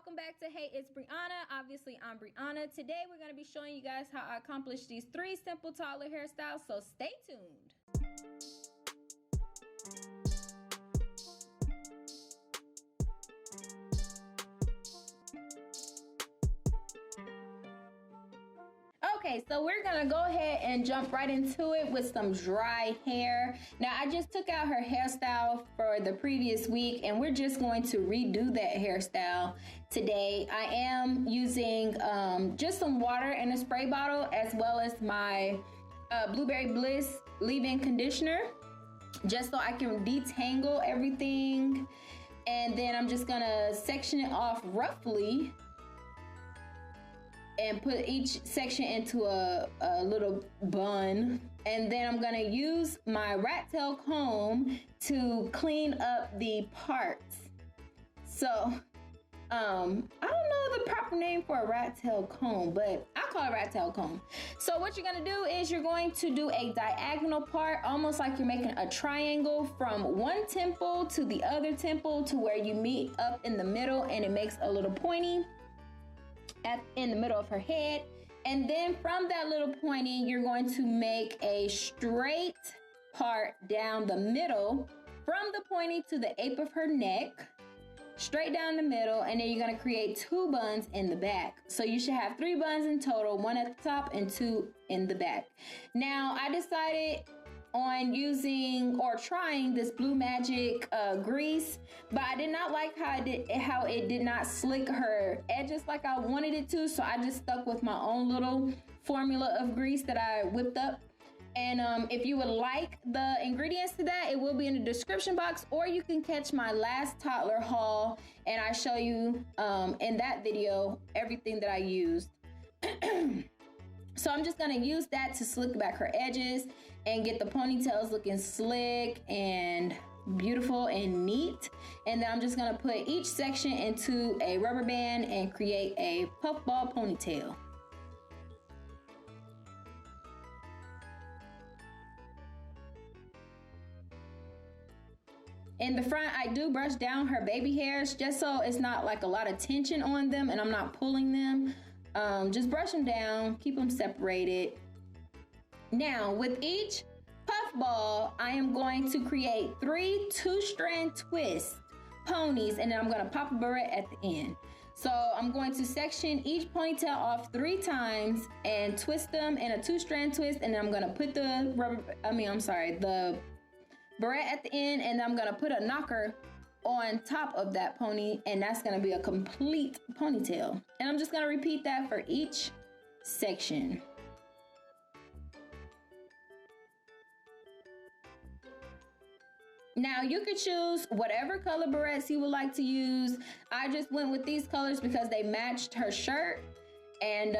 welcome back to Hey It's Brianna. Obviously I'm Brianna. Today we're going to be showing you guys how I accomplished these 3 simple toddler hairstyles, so stay tuned. Okay, so we're gonna go ahead and jump right into it with some dry hair. Now, I just took out her hairstyle for the previous week, and we're just going to redo that hairstyle today. I am using just some water in a spray bottle, as well as my Blueberry Bliss leave-in conditioner, just so I can detangle everything. And then I'm just gonna section it off roughly and put each section into a little bun. And then I'm gonna use my rat tail comb to clean up the parts. So, I don't know the proper name for a rat tail comb, but I call it rat tail comb. So what you're gonna do is you're going to do a diagonal part, almost like you're making a triangle from one temple to the other temple to where you meet up in the middle, and it makes a little pointy in the middle of her head. And then from that little pointy, you're going to make a straight part down the middle from the pointy to the ape of her neck, straight down the middle, and then you're going to create 2 buns in the back. So you should have 3 buns in total, 1 at the top and 2 in the back. Now, I decided on using or trying this Blue Magic grease, but I did not like how it did not slick her edges like I wanted it to, so I just stuck with my own little formula of grease that I whipped up. And if you would like the ingredients to that, it will be in the description box, or you can catch my last toddler haul and I show you in that video everything that I used. So I'm just gonna use that to slick back her edges and get the ponytails looking slick and beautiful and neat. And then I'm just gonna put each section into a rubber band and create a puffball ponytail. In the front, I do brush down her baby hairs just so it's not like a lot of tension on them and I'm not pulling them. Just brush them down, keep them separated. Now, with each puffball, I am going to create 3 2-strand twist ponies, and then I'm going to pop a barrette at the end. So I'm going to section each ponytail off 3 times and twist them in a 2-strand twist, and then I'm going to put the barrette at the end, and I'm going to put a knocker on top of that pony, and that's going to be a complete ponytail. And I'm just going to repeat that for each section. Now you could choose whatever color barrettes you would like to use. I just went with these colors because they matched her shirt, and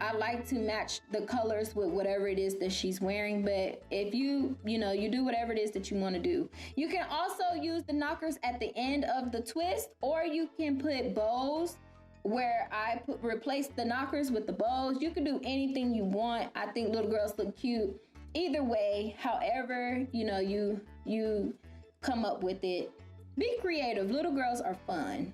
I like to match the colors with whatever it is that she's wearing. But if you do whatever it is that you want to do. You can also use the knockers at the end of the twist, or you can put bows where I replace the knockers with the bows. You can do anything you want. I think little girls look cute either way. However, you come up with it. Be creative. Little girls are fun.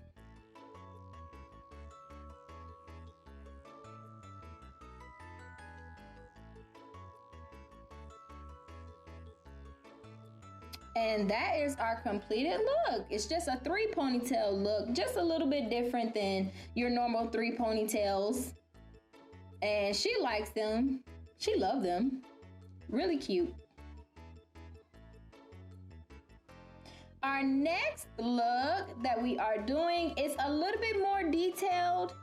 And that is our completed look. It's just a 3 ponytail look, just a little bit different than your normal 3 ponytails. And she likes them. She loves them. Really cute. Our next look that we are doing is a little bit more detailed.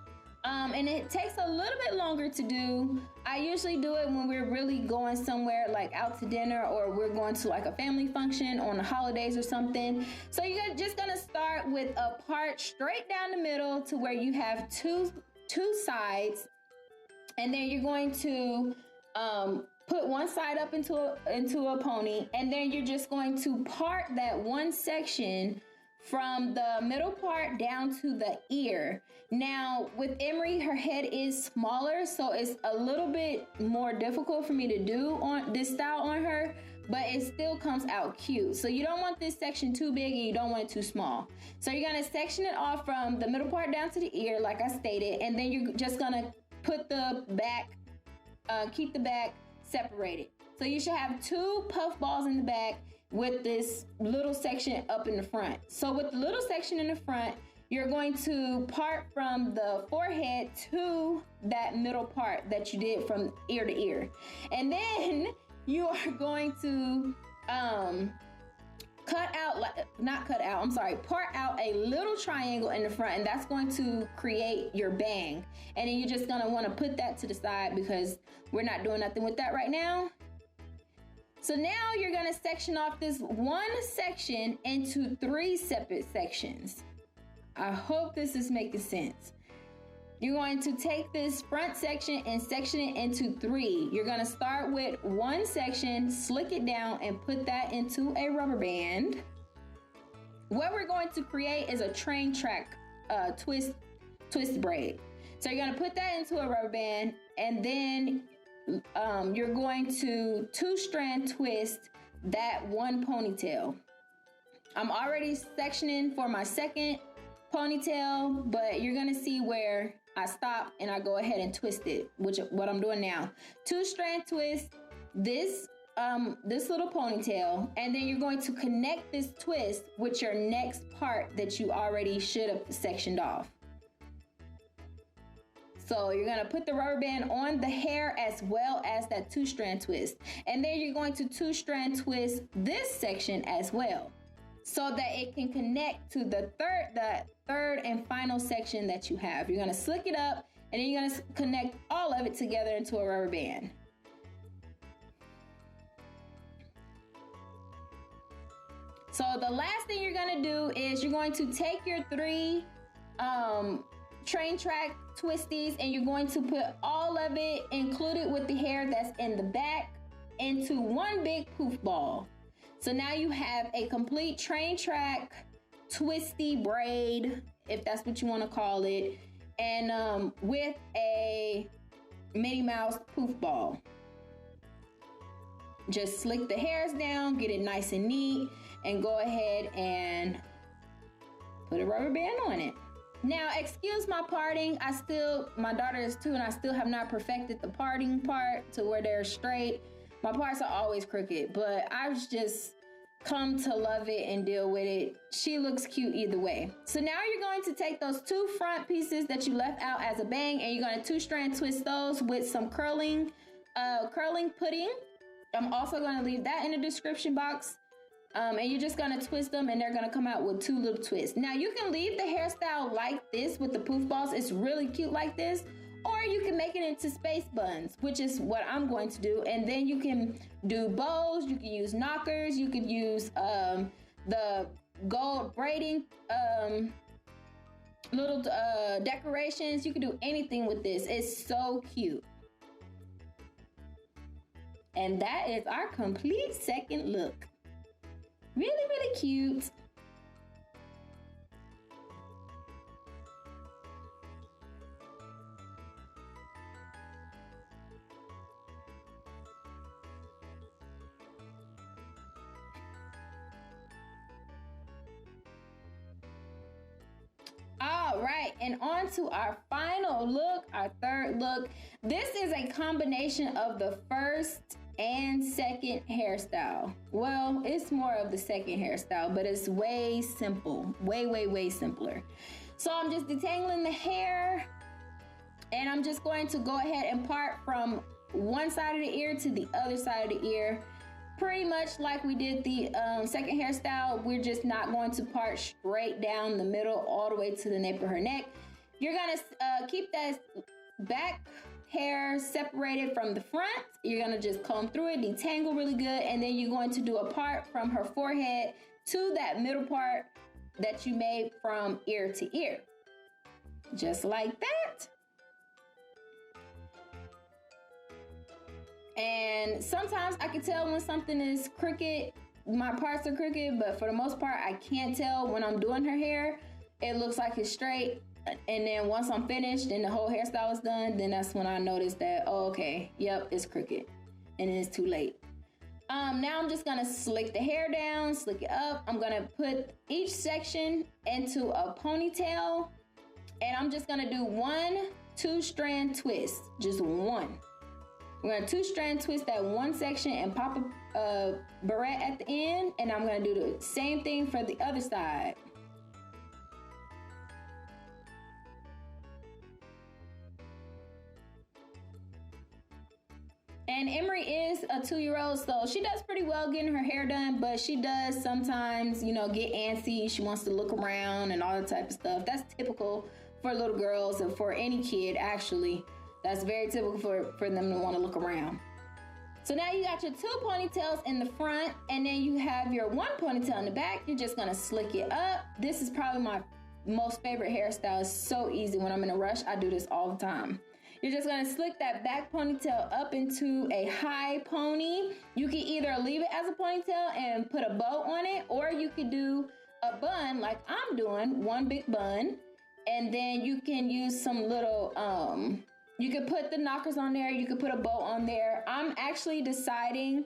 And it takes a little bit longer to do. I usually do it when we're really going somewhere, like out to dinner, or we're going to like a family function on the holidays or something. So you're just gonna start with a part straight down the middle to where you have two sides, and then you're going to put one side up into a pony, and then you're just going to part that one section from the middle part down to the ear. Now with Emery, her head is smaller, so it's a little bit more difficult for me to do on this style on her, but it still comes out cute. So you don't want this section too big and you don't want it too small. So you're gonna section it off from the middle part down to the ear, like I stated, and then you're just gonna put the back, keep the back separated. So you should have 2 puff balls in the back with this little section up in the front. So with the little section in the front, you're going to part from the forehead to that middle part that you did from ear to ear. And then you are going to part out a little triangle in the front, and that's going to create your bang. And then you're just gonna wanna put that to the side because we're not doing nothing with that right now. So now you're gonna section off this one section into 3 separate sections. I hope this is making sense. You're going to take this front section and section it into 3. You're gonna start with 1 section, slick it down, and put that into a rubber band. What we're going to create is a train track twist braid. So you're gonna put that into a rubber band, and then you're going to 2-strand twist that one ponytail. I'm already sectioning for my second ponytail, but you're gonna see where I stop and I go ahead and twist it, which what I'm doing now. 2-strand twist this little ponytail, and then you're going to connect this twist with your next part that you already should have sectioned off. So you're gonna put the rubber band on the hair as well as that 2-strand twist. And then you're going to 2-strand twist this section as well, so that it can connect to the third and final section that you have. You're gonna slick it up, and then you're gonna connect all of it together into a rubber band. So the last thing you're gonna do is you're going to take your 3 train track twisties, and you're going to put all of it, included with the hair that's in the back, into one big poof ball. So now you have a complete train track twisty braid, if that's what you want to call it, and with a Minnie Mouse poof ball. Just slick the hairs down, get it nice and neat, and go ahead and put a rubber band on it. Now, excuse my parting. My daughter is 2, and I still have not perfected the parting part to where they're straight. My parts are always crooked, but I've just come to love it and deal with it. She looks cute either way. So now you're going to take those 2 front pieces that you left out as a bang, and you're going to 2-strand twist those with some curling pudding. I'm also going to leave that in the description box. And you're just gonna twist them, and they're gonna come out with 2 little twists. Now you can leave the hairstyle like this with the poof balls. It's really cute like this. Or you can make it into space buns, which is what I'm going to do. And then you can do bows, you can use knockers, you could use the gold braiding, little decorations. You can do anything with this. It's so cute. And that is our complete second look. Really, really cute. All right, and on to our final look, our third look. This is a combination of the first and second hairstyle. Well, it's more of the second hairstyle, but it's way simple, way simpler. So I'm just detangling the hair, and I'm just going to go ahead and part from one side of the ear to the other side of the ear, pretty much like we did the second hairstyle. We're just not going to part straight down the middle all the way to the nape of her neck. You're gonna keep that back hair separated from the front. You're gonna just comb through it, detangle really good, and then you're going to do a part from her forehead to that middle part that you made from ear to ear. Just like that. And sometimes I can tell when something is crooked, my parts are crooked, but for the most part, I can't tell when I'm doing her hair. It looks like it's straight. And then once I'm finished and the whole hairstyle is done, then that's when I notice that, oh, okay, yep, it's crooked. And it's too late. Now I'm just gonna slick the hair down, slick it up. I'm gonna put each section into a ponytail, and I'm just gonna do 1 2-strand twist, just one. We're gonna 2-strand twist that one section and pop a barrette at the end, and I'm gonna do the same thing for the other side. And Emery is a 2-year-old, so she does pretty well getting her hair done, but she does sometimes, you know, get antsy. She wants to look around and all that type of stuff. That's typical for little girls and for any kid, actually. That's very typical for them to want to look around. So now you got your 2 ponytails in the front, and then you have your 1 ponytail in the back. You're just gonna slick it up. This is probably my most favorite hairstyle. It's so easy when I'm in a rush. I do this all the time. You're just gonna slick that back ponytail up into a high pony. You can either leave it as a ponytail and put a bow on it, or you could do a bun like I'm doing, one big bun. And then you can use some little, you could put the knockers on there. You could put a bow on there. I'm actually deciding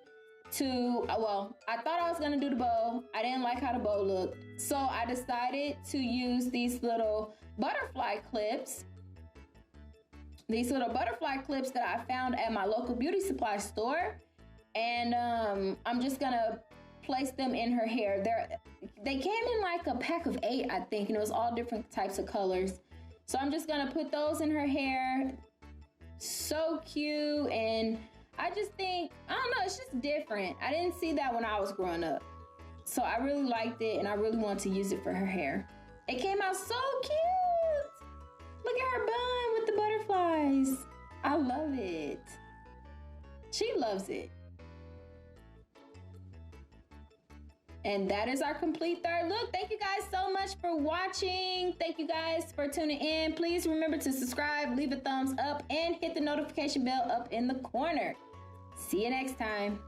to, well, I thought I was gonna do the bow. I didn't like how the bow looked. So I decided to use these little butterfly clips. These little butterfly clips that I found at my local beauty supply store. And I'm just gonna place them in her hair. They came in like a pack of 8, I think, and it was all different types of colors. So I'm just gonna put those in her hair. So cute, and I just think, I don't know, it's just different. I didn't see that when I was growing up. So I really liked it, and I really want to use it for her hair. It came out so cute. Look at her bun with the butterflies. I love it. She loves it. And that is our complete third look. Thank you guys so much for watching. Thank you guys for tuning in. Please remember to subscribe, leave a thumbs up, and hit the notification bell up in the corner. See you next time.